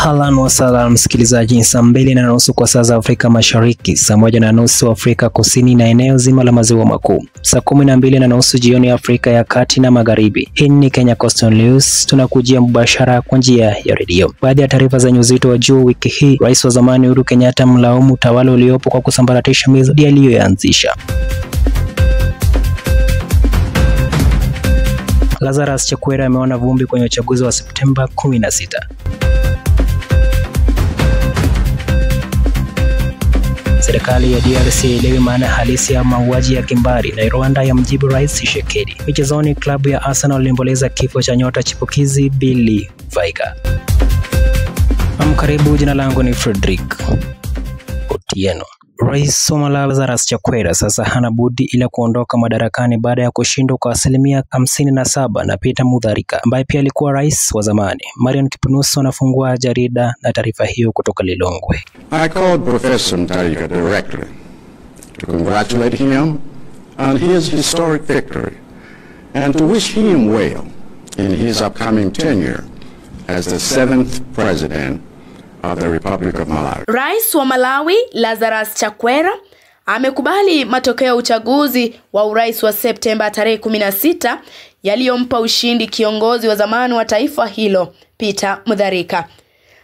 Ahlan wa sahlan msikilizaji, saa 2:30 kwa saa za Afrika Mashariki, saa 1:30 Afrika Kusini na eneo zima la Maziwa Makuu, saa 12:30 jioni Afrika ya Kati na Magharibi. Hii ni Kenya Coastal News, tunakujia mubashara kwa njia ya redio. Baadhi ya taarifa za uzito wa juu wiki hii: Rais wa zamani Uhuru Kenyatta mlaumu utawala uliopo kwa kusambaratisha miradi aliyoanzisha. Lazarus Chakwera ameona vumbi kwenye uchaguzi wa Septemba 16. Serikali ya DRC iliwe maana halisi ya mauaji ya kimbari na Rwanda ya mjibu Rais Tshisekedi. Michezoni, klabu ya Arsenal iliomboleza kifo cha nyota chipukizi Billy Vaiga. Karibu, jina langu ni Frederick Otieno. Rais wa Malawi Lazarus Chakwera sasa hana budi ila kuondoka madarakani baada ya kushindwa kwa 57% na Peter Mutharika ambaye pia alikuwa rais wa zamani. Marion Kipnusu anafungua jarida na taarifa hiyo kutoka Lilongwe. I called Professor Mutharika directly to congratulate him on his historic victory and to wish him well in his upcoming tenure as the 7th president of the Republic of Malawi. Rais wa Malawi Lazarus Chakwera amekubali matokeo ya uchaguzi wa urais wa Septemba tarehe 16 yaliyompa ushindi kiongozi wa zamani wa taifa hilo Peter Mutharika.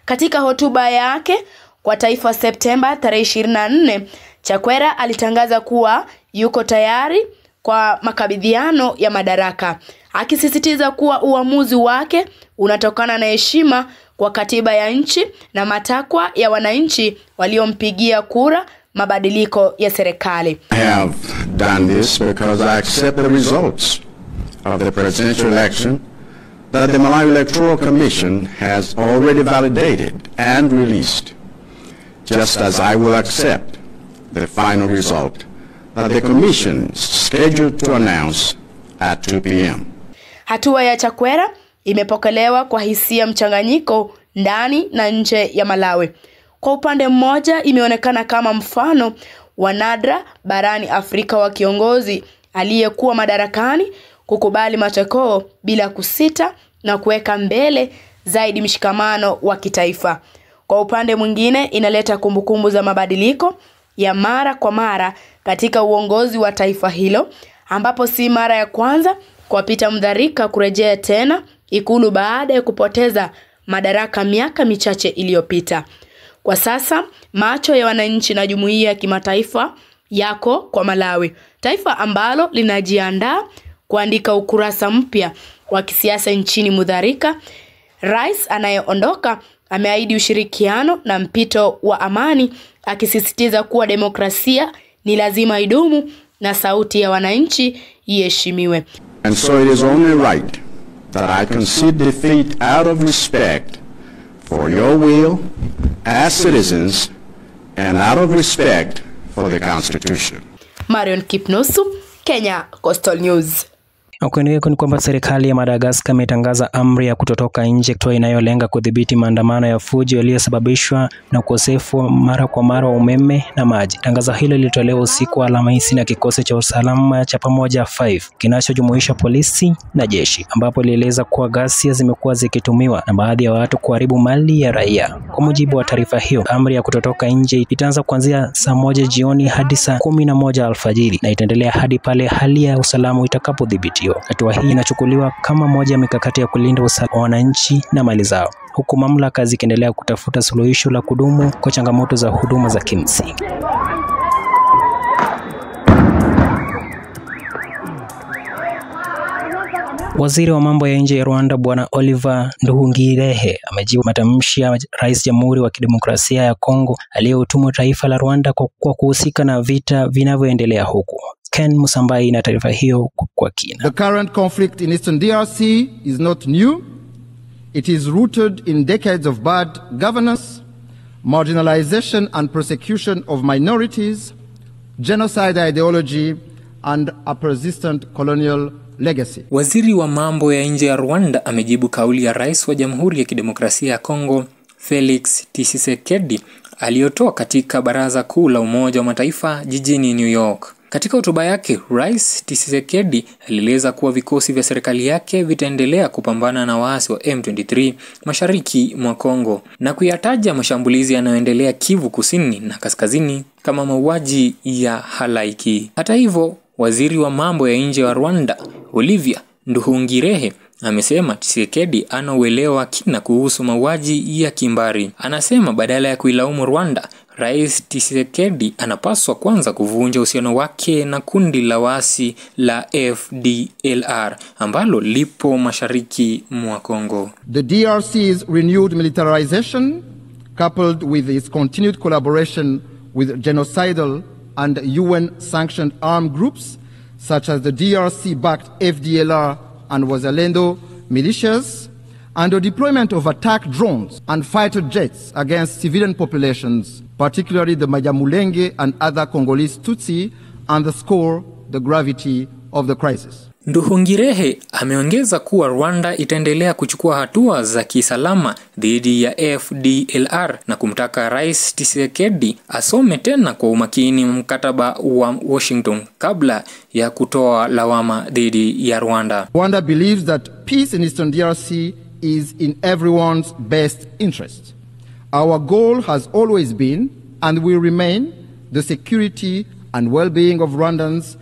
Katika hotuba yake kwa taifa Septemba tarehe 24, Chakwera alitangaza kuwa yuko tayari kwa makabidhiano ya madaraka, akisisitiza kuwa uamuzi wake unatokana na heshima kwa katiba ya nchi na matakwa ya wananchi waliompigia kura mabadiliko ya serikali. I have done this because I accept the results of the presidential election that the Malawi Electoral Commission has already validated and released, just as I will accept the final result that the commission is scheduled to announce at 2 p.m. Hatua ya Chakwera imepokelewa kwa hisia mchanganyiko ndani na nje ya Malawi. Kwa upande mmoja, imeonekana kama mfano wa nadra barani Afrika wa kiongozi aliyekuwa madarakani kukubali matokeo bila kusita na kuweka mbele zaidi mshikamano wa kitaifa. Kwa upande mwingine, inaleta kumbukumbu za mabadiliko ya mara kwa mara katika uongozi wa taifa hilo, ambapo si mara ya kwanza kwa Peter Mutharika kurejea tena ikulu baada ya kupoteza madaraka miaka michache iliyopita. Kwa sasa macho ya wananchi na jumuiya ya kimataifa yako kwa Malawi, taifa ambalo linajiandaa kuandika ukurasa mpya wa kisiasa nchini. Mutharika, rais anayeondoka, ameahidi ushirikiano na mpito wa amani, akisisitiza kuwa demokrasia ni lazima idumu na sauti ya wananchi iheshimiwe. And so it is only right that I concede defeat out of respect for your will as citizens and out of respect for the Constitution. Marion Kipnusu, Kenya Coastal News. Kwingineko ni kwamba serikali ya Madagascar imetangaza amri ya kutotoka nje inayolenga kudhibiti maandamano ya fujo yaliyosababishwa na ukosefu mara kwa mara wa umeme na maji. Tangazo hilo lilitolewa usiku wa Alhamisi na kikosi cha usalama cha pamoja 5 kinachojumuisha polisi na jeshi, ambapo lieleza kuwa ghasia zimekuwa zikitumiwa na baadhi ya watu kuharibu mali ya raia. Kwa mujibu wa taarifa hiyo, amri ya kutotoka nje itaanza kuanzia saa 1 jioni hadi saa 11 alfajiri na itaendelea hadi pale hali ya usalama itakapodhibitiwa. Hatua hii inachukuliwa kama moja ya mikakati ya kulinda usalama wa wananchi na mali zao, huku mamlaka zikiendelea kutafuta suluhisho la kudumu kwa changamoto za huduma za kimsingi. Waziri wa mambo ya nje ya Rwanda Bwana Oliver Nduhungirehe amejibu matamshi ya Rais Jamhuri wa Kidemokrasia ya Kongo aliyehutumu taifa la Rwanda kwa kuhusika na vita vinavyoendelea huku. Ken Musambai na taarifa hiyo kwa kina. The current conflict in Eastern DRC is not new. It is rooted in decades of bad governance, marginalization and persecution of minorities, genocide ideology and a persistent colonial legacy. Waziri wa mambo ya nje ya Rwanda amejibu kauli ya Rais wa Jamhuri ya Kidemokrasia ya Kongo Felix Tshisekedi aliyotoa katika Baraza Kuu la Umoja wa Mataifa jijini New York. Katika hotuba yake, Rais Tshisekedi alieleza kuwa vikosi vya serikali yake vitaendelea kupambana na waasi wa M23 mashariki mwa Kongo na kuyataja mashambulizi yanayoendelea Kivu Kusini na Kaskazini kama mauaji ya halaiki. Hata hivyo, waziri wa mambo ya nje wa Rwanda, Olivier Nduhungirehe, amesema Tshisekedi ana uelewa kina kuhusu mauaji ya kimbari. Anasema badala ya kuilaumu Rwanda, Rais Tshisekedi anapaswa kwanza kuvunja uhusiano wake na kundi la waasi la FDLR ambalo lipo mashariki mwa Kongo. The DRC's renewed militarization, coupled with its continued collaboration with genocidal and UN-sanctioned armed groups such as the DRC-backed FDLR and Wazalendo militias, and the deployment of attack drones and fighter jets against civilian populations, particularly the Banyamulenge and other Congolese Tutsi, underscore the gravity of the crisis. Nduhungirehe ameongeza kuwa Rwanda itaendelea kuchukua hatua za kisalama dhidi ya FDLR na kumtaka Rais Tshisekedi asome tena kwa umakini mkataba wa Washington kabla ya kutoa lawama dhidi ya Rwanda. Rwanda believes that peace in Eastern DRC is in everyone's best interest. Our goal has always been and will remain the security and well-being of Rwandans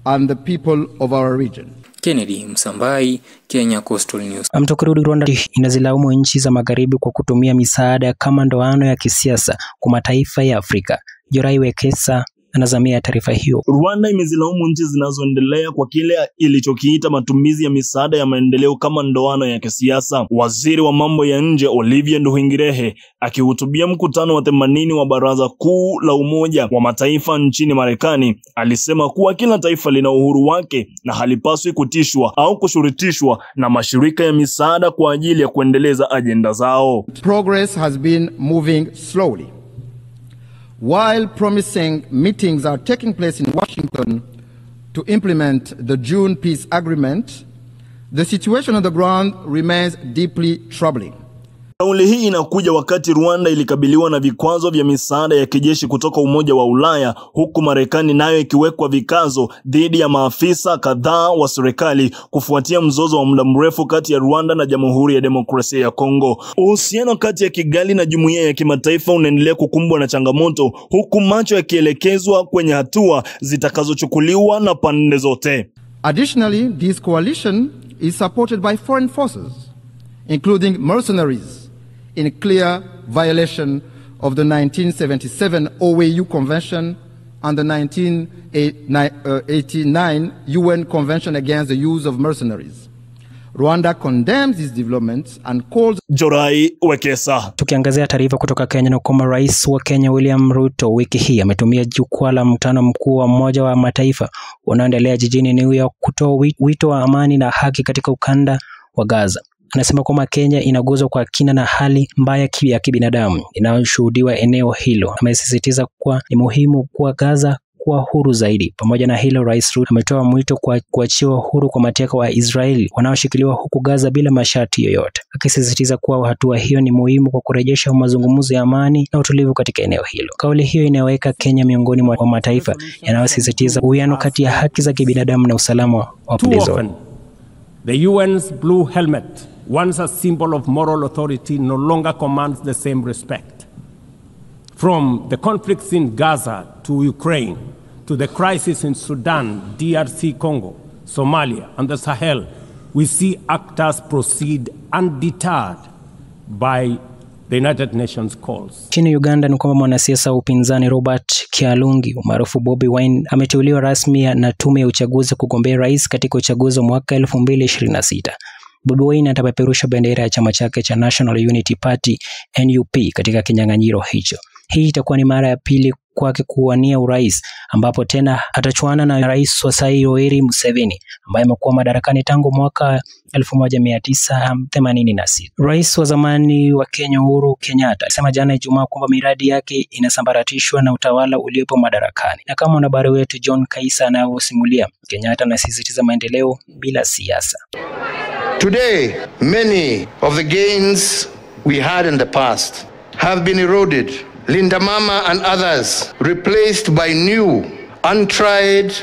and the people of our region. Kennedy Msambai, Kenya Coastal News. Tukirudi Rwanda inazilaumu nchi za magharibi kwa kutumia misaada kama ndoano ya kisiasa kwa mataifa ya Afrika. Jorai Wekesa anazamia taarifa hiyo. Rwanda imezilaumu nchi zinazoendelea kwa kile ilichokiita matumizi ya misaada ya maendeleo kama ndoano ya kisiasa. Waziri wa mambo ya nje Olivier Nduhungirehe akihutubia mkutano wa 80 wa Baraza Kuu la Umoja wa Mataifa nchini Marekani alisema kuwa kila taifa lina uhuru wake na halipaswi kutishwa au kushurutishwa na mashirika ya misaada kwa ajili ya kuendeleza ajenda zao. Progress has been moving slowly. While promising meetings are taking place in Washington to implement the June peace agreement, the situation on the ground remains deeply troubling. Kauli hii inakuja wakati Rwanda ilikabiliwa na vikwazo vya misaada ya kijeshi kutoka Umoja wa Ulaya, huku Marekani nayo ikiwekwa vikazo dhidi ya maafisa kadhaa wa serikali kufuatia mzozo wa muda mrefu kati ya Rwanda na Jamhuri ya Demokrasia ya Kongo. Uhusiano kati ya Kigali na jumuiya ya kimataifa unaendelea kukumbwa na changamoto, huku macho yakielekezwa kwenye hatua zitakazochukuliwa na pande zote. Additionally, this coalition is supported by foreign forces, including mercenaries, in clear violation of the 1977 OAU Convention and the 1989 UN Convention against the use of mercenaries. Rwanda condemns these developments and calls... Jorai Wekesa. Tukiangazia taarifa kutoka Kenya na kwamba Rais wa Kenya William Ruto wiki hii ametumia jukwaa la mkutano mkuu wa Umoja wa Mataifa unaoendelea jijini New York kutoa wito wa amani na haki katika ukanda wa Gaza. Anasema kwamba Kenya inaguzwa kwa kina na hali mbaya ya kibinadamu inayoshuhudiwa eneo hilo. Amesisitiza kuwa ni muhimu kwa Gaza kuwa huru zaidi. Pamoja na hilo, Rais Ruto ametoa mwito kwa kuachiwa huru kwa mateka wa Israeli wanaoshikiliwa huku Gaza bila masharti yoyote, akisisitiza kuwa hatua hiyo ni muhimu kwa kurejesha mazungumzo ya amani na utulivu katika eneo hilo. Kauli hiyo inaweka Kenya miongoni mwa mataifa yanayosisitiza uwiano kati ya haki za kibinadamu na usalama wa pande zote. The UN's blue helmet, once a symbol of moral authority, no longer commands the same respect. From the conflicts in Gaza to Ukraine, to the crisis in Sudan, DRC Congo, Somalia, and the Sahel, we see actors proceed undeterred by the United Nations calls. Nchini Uganda ni kwamba mwanasiasa wa upinzani Robert Kyagulanyi maarufu Bobi Wine ameteuliwa rasmi na tume ya uchaguzi kugombea rais katika uchaguzi wa mwaka 2026. Bobi Wine atapeperusha bendera ya chama chake cha National Unity Party NUP katika kinyang'anyiro hicho. Hii itakuwa ni mara ya pili kwake kuwania urais, ambapo tena atachuana na rais wa sasa Yoweri Museveni ambaye amekuwa madarakani tangu mwaka 1986. Rais wa zamani wa Kenya Uhuru Kenyatta alisema jana Ijumaa kwamba miradi yake inasambaratishwa na utawala uliopo madarakani. Na kama mwanahabari wetu John Kaisa anavyosimulia, Kenyatta anasisitiza maendeleo bila siasa. Today, many of the gains we had in the past have been eroded. Linda Mama and others replaced by new untried,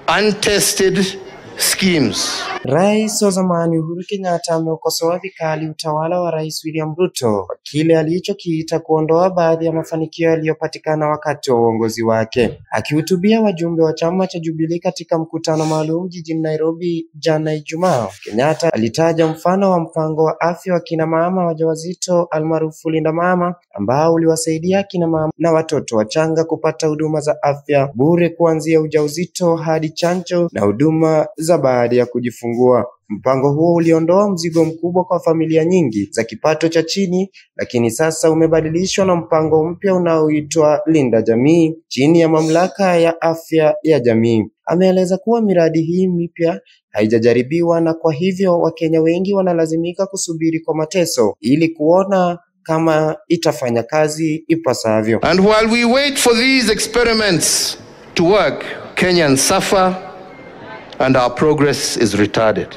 untested schemes. Rais wa zamani Uhuru Kenyatta ameukosoa vikali utawala wa Rais William Ruto kwa kile alichokiita kuondoa baadhi ya mafanikio yaliyopatikana wakati wa uongozi wake. Akihutubia wajumbe wa chama cha Jubilee katika mkutano maalum jijini Nairobi jana Ijumaa, Kenyatta alitaja mfano wa mpango wa afya wa kina mama wajawazito almaarufu Linda Mama, ambao uliwasaidia kina mama na watoto wachanga kupata huduma za afya bure kuanzia ujauzito hadi chanjo na huduma za baada ya kujifungua. Mpango huo uliondoa mzigo mkubwa kwa familia nyingi za kipato cha chini, lakini sasa umebadilishwa na mpango mpya unaoitwa Linda Jamii chini ya mamlaka ya afya ya jamii. Ameeleza kuwa miradi hii mipya haijajaribiwa na kwa hivyo Wakenya wengi wanalazimika kusubiri kwa mateso ili kuona kama itafanya kazi ipasavyo. And while we wait for these experiments to work, Kenyans suffer and our progress is retarded.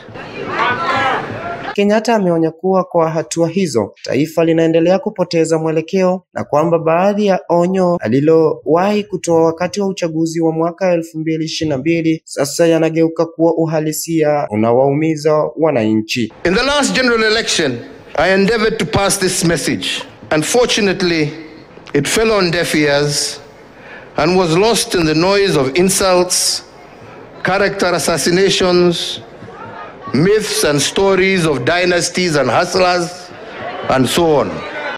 Kenyatta ameonya kuwa kwa hatua hizo taifa linaendelea kupoteza mwelekeo na kwamba baadhi ya onyo alilowahi kutoa wakati wa uchaguzi wa mwaka 2022 sasa yanageuka kuwa uhalisia unawaumiza wananchi. In the last general election, I endeavored to pass this message. Unfortunately, it fell on deaf ears and was lost in the noise of insults, character assassinations, myths and stories of dynasties and hustlers, and so on.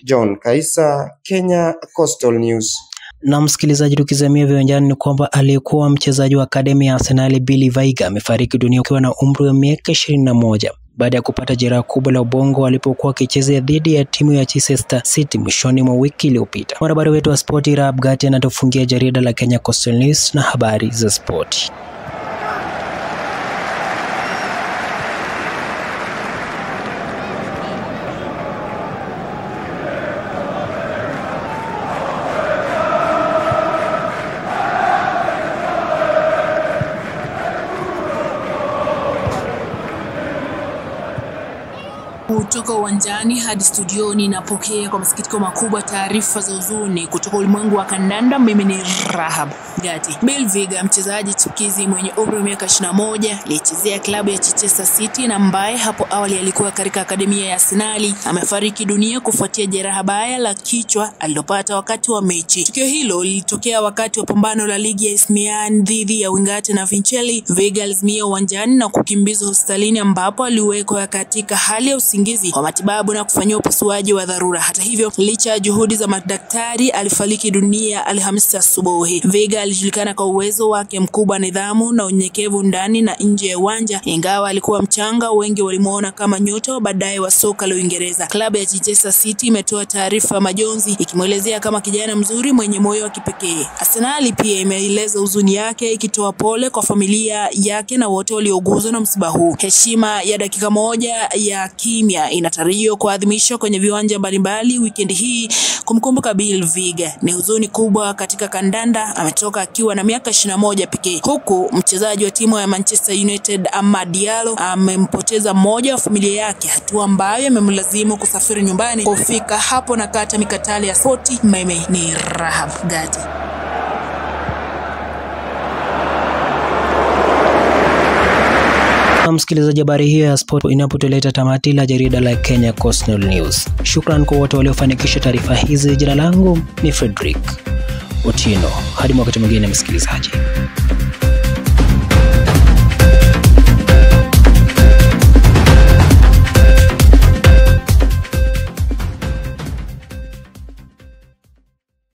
John Kaisa, Kenya Coastal News. Na msikilizaji, tukizamia viwanjani ni kwamba aliyekuwa mchezaji wa akademi ya Arsenal Billy Viger amefariki dunia akiwa na umri wa miaka 21 baada ya kupata jeraha kubwa la ubongo alipokuwa akicheza dhidi ya timu ya Manchester City mwishoni mwa wiki iliyopita. Mwanahabari wetu wa spoti Rahab Gati anatufungia jarida la Kenya Coastal News na habari za spoti. Kutoka uwanjani hadi studioni napokea kwa masikitiko makubwa taarifa za huzuni kutoka ulimwengu wa kandanda. Mimi ni Rahab Gati. Billy Viger, mchezaji chipukizi mwenye umri wa miaka 21, alichezea klabu ya Manchester City na ambaye hapo awali alikuwa katika akademia ya Arsenal, amefariki dunia kufuatia jeraha baya la kichwa alilopata wakati wa mechi. Tukio hilo lilitokea wakati wa pambano la ligi ya Ismian dhidi ya Wingate na Vincelli. Viger alizimia uwanjani na kukimbizwa hospitalini ambapo aliwekwa katika hali ya usingizi kwa matibabu na kufanyiwa upasuaji wa dharura. Hata hivyo, licha ya juhudi za madaktari, alifariki dunia Alhamisi asubuhi. Viger alijulikana kwa uwezo wake mkubwa, nidhamu na unyenyekevu ndani na nje ya uwanja. Ingawa alikuwa mchanga, wengi walimuona kama nyota baadaye wa soka la Uingereza. Klabu ya Manchester City imetoa taarifa majonzi ikimwelezea kama kijana mzuri mwenye moyo wa kipekee. Arsenal pia imeeleza huzuni yake ikitoa pole kwa familia yake na wote walioguzwa na msiba huu. Heshima ya dakika moja ya kimya inatarajiwa kuadhimishwa kwenye viwanja mbalimbali weekend hii kumkumbuka Billy Viger. Ni huzuni kubwa katika kandanda. Ametoka akiwa na miaka 21 pekee, huku mchezaji wa timu ya Manchester United Amad Diallo amempoteza mmoja wa familia yake, hatua ambayo imemlazimu kusafiri nyumbani. Kufika hapo na kata mikatale ya spoti. Mimi ni Rahab Gati. Msikilizaji, habari hiyo ya sport inapotoleta tamati la jarida la Kenya Coastal News. Shukran kwa wote waliofanikisha taarifa hizi. Jina langu ni Frederick Otieno. Hadi wakati mwingine msikilizaji.